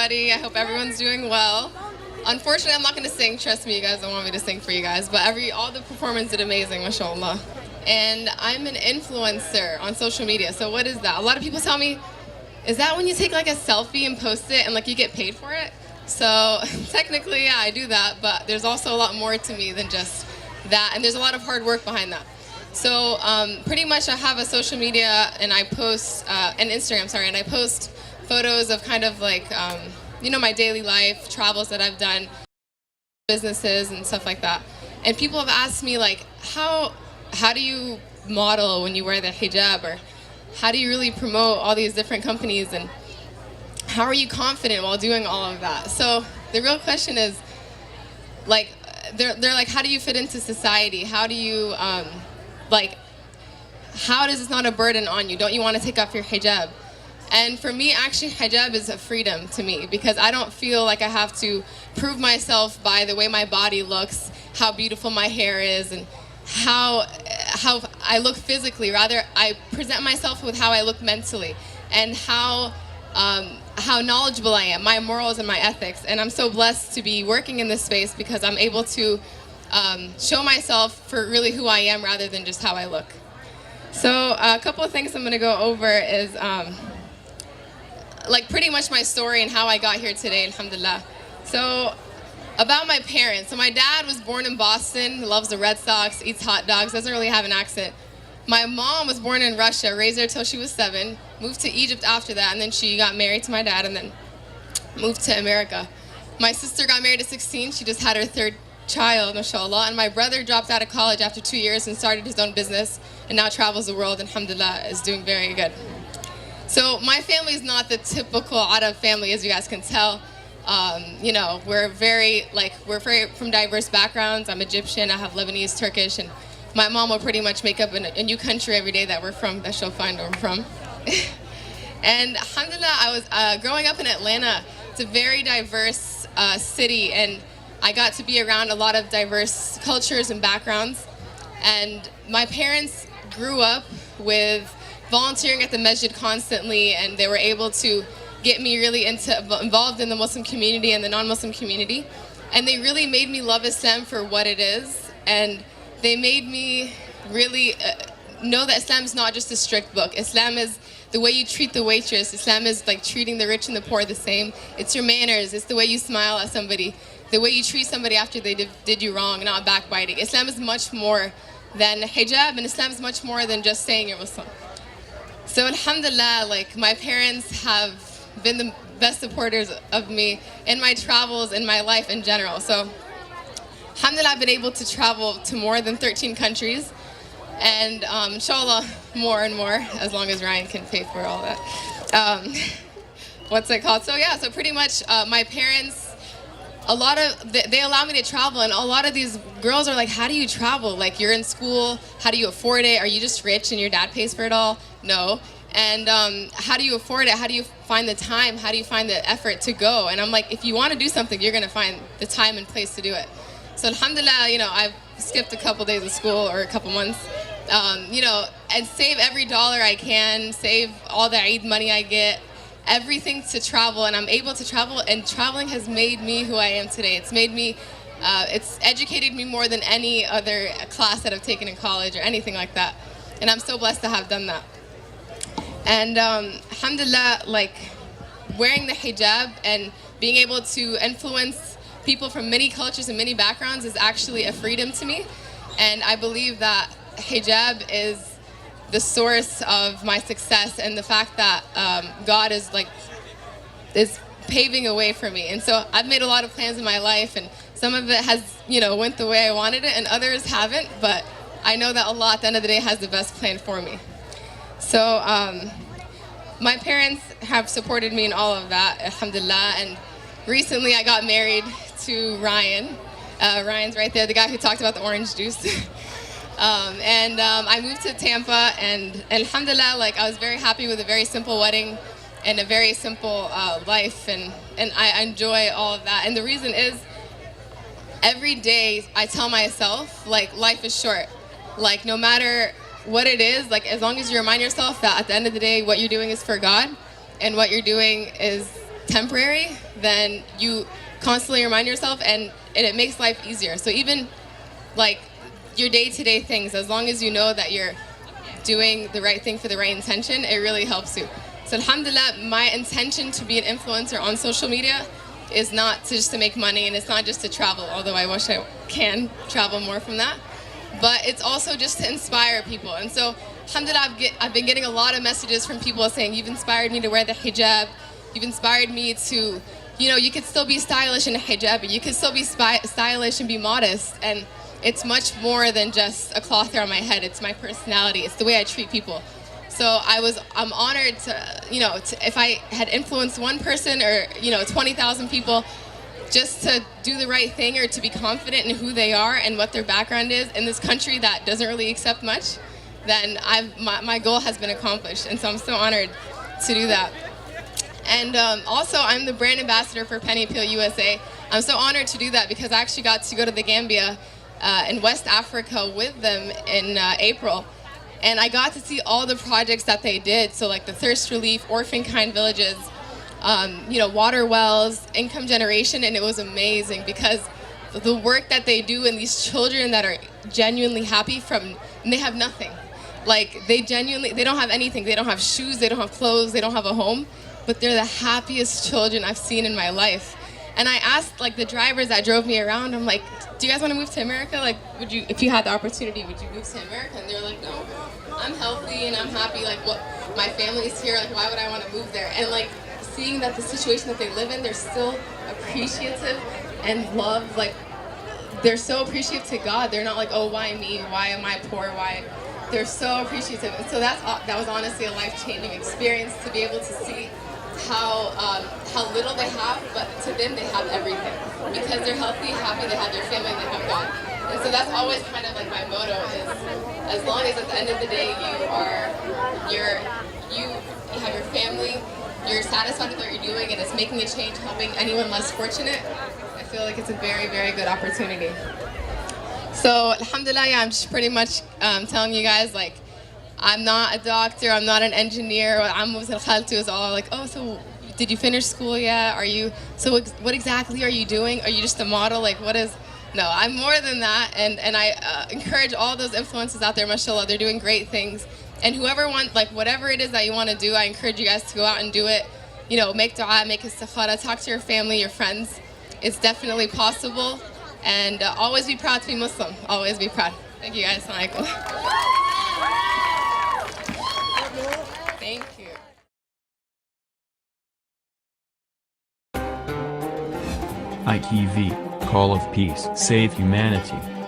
everybody. I hope everyone's doing well. Unfortunately, I'm not going to sing. Trust me, you guys don't want me to sing for you guys. But all the performance did amazing, mashallah. And I'm an influencer on social media. So what is that? A lot of people tell me, is that when you take like a selfie and post it and like you get paid for it? So technically, yeah, I do that. But there's also a lot more to me than just that. And there's a lot of hard work behind that. So pretty much I have a social media and I post, an Instagram, sorry, and I post photos of kind of like, my daily life, travels that I've done, businesses and stuff like that. And people have asked me like, how do you model when you wear the hijab, or how do you really promote all these different companies, and how are you confident while doing all of that? So the real question is, like, they're like, how do you fit into society? How do you, how does this not a burden on you? Don't you want to take off your hijab? And for me, actually, hijab is a freedom to me, because I don't feel like I have to prove myself by the way my body looks, how beautiful my hair is, and how I look physically. Rather, I present myself with how I look mentally, and how knowledgeable I am, my morals and my ethics. And I'm so blessed to be working in this space, because I'm able to show myself for really who I am rather than just how I look. So a couple of things I'm going to go over is like pretty much my story and how I got here today, alhamdulillah. So about my parents. So my dad was born in Boston, loves the Red Sox, eats hot dogs, doesn't really have an accent. My mom was born in Russia, raised there till she was 7, moved to Egypt after that, and then she got married to my dad and then moved to America. My sister got married at 16, she just had her 3rd child, mashallah, and my brother dropped out of college after 2 years and started his own business and now travels the world, and alhamdulillah, is doing very good. So my family is not the typical Arab family, as you guys can tell. We're very from diverse backgrounds. I'm Egyptian, I have Lebanese, Turkish, and my mom will pretty much make up a new country every day that we're from, that she'll find where we're from. And alhamdulillah, I was growing up in Atlanta. It's a very diverse city, and I got to be around a lot of diverse cultures and backgrounds. And my parents grew up with volunteering at the masjid constantly, and they were able to get me really involved in the Muslim community and the non-Muslim community. And they really made me love Islam for what it is. And they made me really know that Islam is not just a strict book. Islam is the way you treat the waitress. Islam is like treating the rich and the poor the same. It's your manners. It's the way you smile at somebody. The way you treat somebody after they did you wrong, not backbiting. Islam is much more than hijab, and Islam is much more than just saying you're Muslim. So alhamdulillah, like, my parents have been the best supporters of me in my travels, in my life in general. So alhamdulillah, I've been able to travel to more than 13 countries, and inshallah more and more, as long as Ryan can pay for all that. What's it called? So yeah, so pretty much my parents, they allow me to travel, and a lot of these girls are like, how do you travel? Like, you're in school, how do you afford it? Are you just rich and your dad pays for it all? No. And how do you afford it? How do you find the time? How do you find the effort to go? And I'm like, if you want to do something, you're going to find the time and place to do it. So alhamdulillah, I've skipped a couple days of school, or a couple months, and save every dollar I can, save all the Eid money I get, everything to travel, and I'm able to travel, and traveling has made me who I am today. It's made me, it's educated me more than any other class that I've taken in college or anything like that. And I'm so blessed to have done that. And alhamdulillah, like, wearing the hijab and being able to influence people from many cultures and many backgrounds is actually a freedom to me. And I believe that hijab is the source of my success, and the fact that God is paving a way for me. And so I've made a lot of plans in my life, and some of it has, went the way I wanted it, and others haven't, but I know that Allah at the end of the day has the best plan for me. So my parents have supported me in all of that, alhamdulillah, and recently I got married to Ryan. Ryan's right there, the guy who talked about the orange juice. I moved to Tampa, and alhamdulillah, like, I was very happy with a very simple wedding and a very simple life, and I enjoy all of that. And the reason is, every day I tell myself, like, life is short. Like, no matter what it is, like, as long as you remind yourself that at the end of the day, what you're doing is for God, and what you're doing is temporary, then you constantly remind yourself, and it makes life easier. So even like your day-to-day things, as long as you know that you're doing the right thing for the right intention, it really helps you. So alhamdulillah, my intention to be an influencer on social media is not just to make money, and it's not just to travel, although I wish I can travel more from that. But it's also just to inspire people. And so alhamdulillah, I've been getting a lot of messages from people saying, you've inspired me to wear the hijab, you've inspired me to, you could still be stylish in a hijab, but you could still be stylish and be modest. And it's much more than just a cloth around my head. It's my personality. It's the way I treat people. So I'm honored to, if I had influenced one person or, 20,000 people, just to do the right thing or to be confident in who they are and what their background is in this country that doesn't really accept much, then my goal has been accomplished. And so I'm so honored to do that. And also, I'm the brand ambassador for Penny Peel USA. I'm so honored to do that because I actually got to go to the Gambia in West Africa with them in April. And I got to see all the projects that they did. So like the thirst relief, orphan kind villages, water wells, income generation. And it was amazing because the work that they do and these children that are genuinely happy and they have nothing. Like they don't have anything. They don't have shoes, they don't have clothes, they don't have a home, but they're the happiest children I've seen in my life. And I asked like the drivers that drove me around, I'm like, do you guys want to move to America? Like, if you had the opportunity, would you move to America? And they're like, no, I'm healthy and I'm happy. Like, my family's here. Like, why would I want to move there? And like, seeing that the situation that they live in, they're still appreciative and love. Like, they're so appreciative to God. They're not like, oh, why me? Why am I poor? Why? They're so appreciative. And so that was honestly a life-changing experience to be able to see how little they have, but to them they have everything. Because they're healthy, happy, they have their family, they have God. And so that's always kind of like my motto is, as long as at the end of the day you have your family, you're satisfied with what you're doing, and it's making a change, helping anyone less fortunate, I feel like it's a very, very good opportunity. So alhamdulillah, I'm just pretty much telling you guys, like, I'm not a doctor, I'm not an engineer. Is all like, oh, so did you finish school yet? What exactly are you doing? Are you just a model? Like, what is? No, I'm more than that. And I encourage all those influencers out there, mashallah, they're doing great things. And whoever whatever it is that you want to do, I encourage you guys to go out and do it. Make dua, make istikhara, talk to your family, your friends. It's definitely possible. And always be proud to be Muslim. Always be proud. Thank you guys. Assalamu alaikum. Thank you. ITV, Call of Peace, Save Humanity.